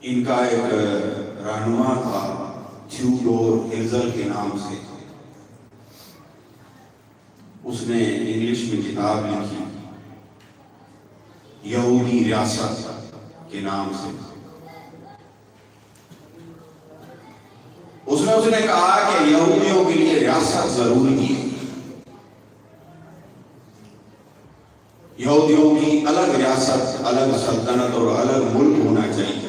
ان کا ایک رہنما تھا تھیوڈور ہیزل کے نام سے. اس نے انگلش میں کتاب لکھی یہودی ریاست کے نام سے. اس نے کہا کہ یہودیوں کے لیے ریاست ضروری ہے، یہودیوں کی الگ ریاست، الگ سلطنت اور الگ ملک ہونا چاہیے.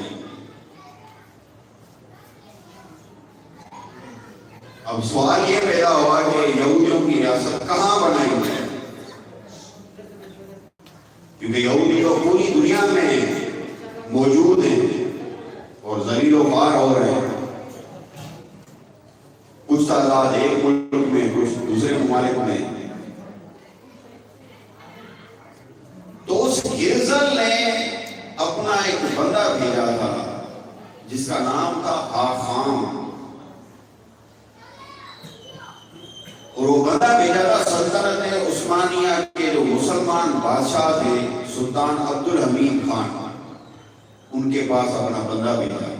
اب سوال یہ پیدا ہوا کہ یہودیوں کی ریاست کہاں بنائی جائے، کیونکہ یہودی تو پوری دنیا میں موجود ہیں اور ذلیل و خوار ہو رہے ہیں. کچھ تعداد ایک ملک میں، کچھ دوسرے ممالک میں. تو اس ہیزل نے اپنا ایک بندہ بھیجا تھا جس کا نام تھا حاخام، اور وہ بندہ بھیجا تھا سلطنت عثمانیہ کے جو مسلمان بادشاہ تھے سلطان عبدالحمید خان، ان کے پاس اپنا بندہ بھیجا.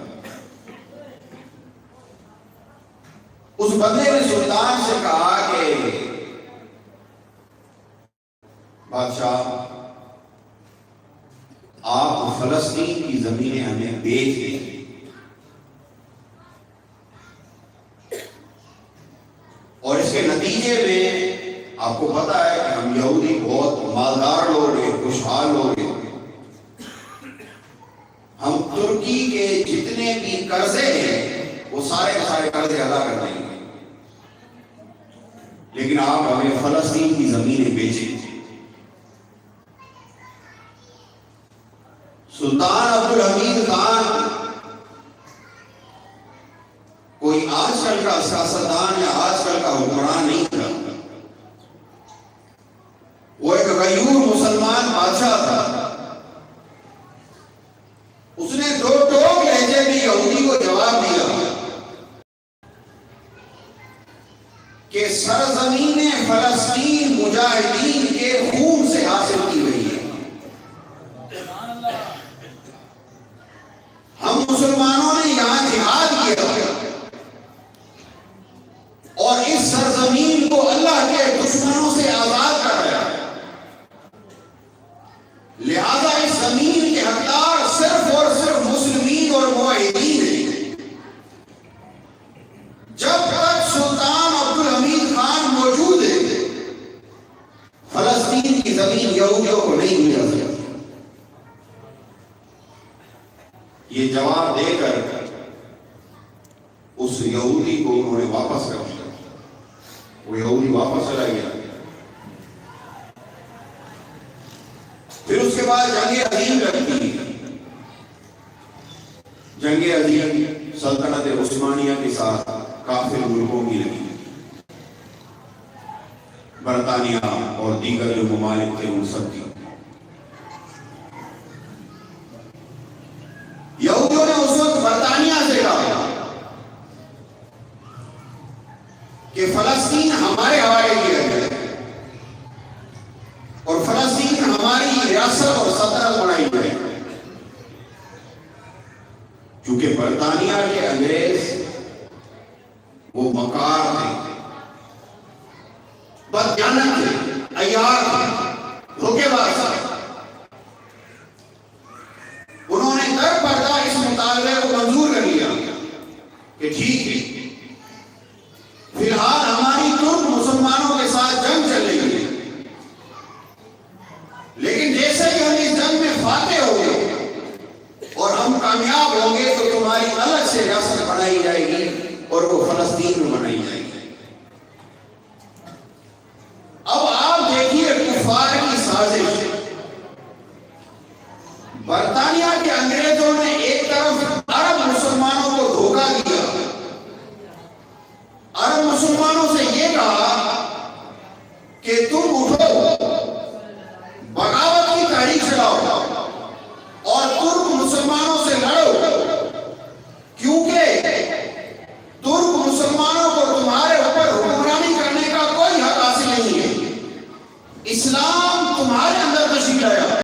اس بندے نے سلطان سے کہا کہ بادشاہ، آپ فلسطین کی زمینیں ہمیں بیچ دیں، اور اس کے نتیجے میں آپ کو پتا ہے کہ ہم یہودی بہت مالدار لوگ ہیں، خوشحال لوگ ہیں. ہم ترکی کے جتنے بھی قرضے ہیں وہ سارے کے سارے قرضے ادا کر دیں گے، لیکن آپ ہمیں فلسطین کی زمینیں بیچیں. سلطان عبدالحمید خان کوئی آج کل کا سیاستدان یا آج کل کا حکمران نہیں تھا، وہ ایک غیور مسلمان بادشاہ تھا. اس نے دو ٹوک لہجے میں یہودی کو جواب دیا کہ سرزمین فلسطین مجاہدین کے خون سے حاصل کی گئی ہے. ہم مسلمانوں نے یہاں جہاد کیا اور اس سرزمین کو اللہ کے دشمنوں سے آزاد کرایا، لہذا اس زمین کے حقدار صرف اور صرف مسلمین اور موحدین ہیں. جب تک سلطان عبدالحمید خان موجود ہے فلسطین کی زمین یہودیوں کو نہیں مل سکتی. یہ جواب دے کر اس یہودی کو انہوں نے واپس کر دیا. وہ یہودی واپس چلا گیا. پھر اس کے بعد جنگ عظیم لگتی. جنگ عظیم سلطنت عثمانیہ کے ساتھ کافر ملکوں کی لگی. برطانیہ اور دیگر جو ممالک تھے ان سب کی. یہودیوں نے اس وقت برطانیہ سے کہا کہ فلسطین ہمارے حوالے کیا جائے اور فلسطین ہماری ریاست اور سلطنت بنائی جائے. چونکہ برطانیہ کے انگریز وہ مکار تھے، بدجانب تھے، عیار تھے، دھوکے باز تھے. انہوں نے در پردہ اس مطالبے کو منظور کر لیا کہ ٹھیک ہے، فی الحال ہماری ترک مسلمانوں کے ساتھ جنگ چل رہی ہے، لیکن جیسے ہی ہم اس جنگ میں فاتح ہو گئے اور ہم کامیاب ہوں گے تو تمہاری الگ سے ریاست بنائی جائے گی اور وہ فلسطین میں بنائی جائے گی. اب آپ دیکھیے کفار کی سازش. برطانیہ کے انگریزوں نے ایک طرف عرب مسلمانوں کو دھوکہ دیا، عرب مسلمانوں سے یہ کہا کہ تم اٹھو، بغاوت کی تحریک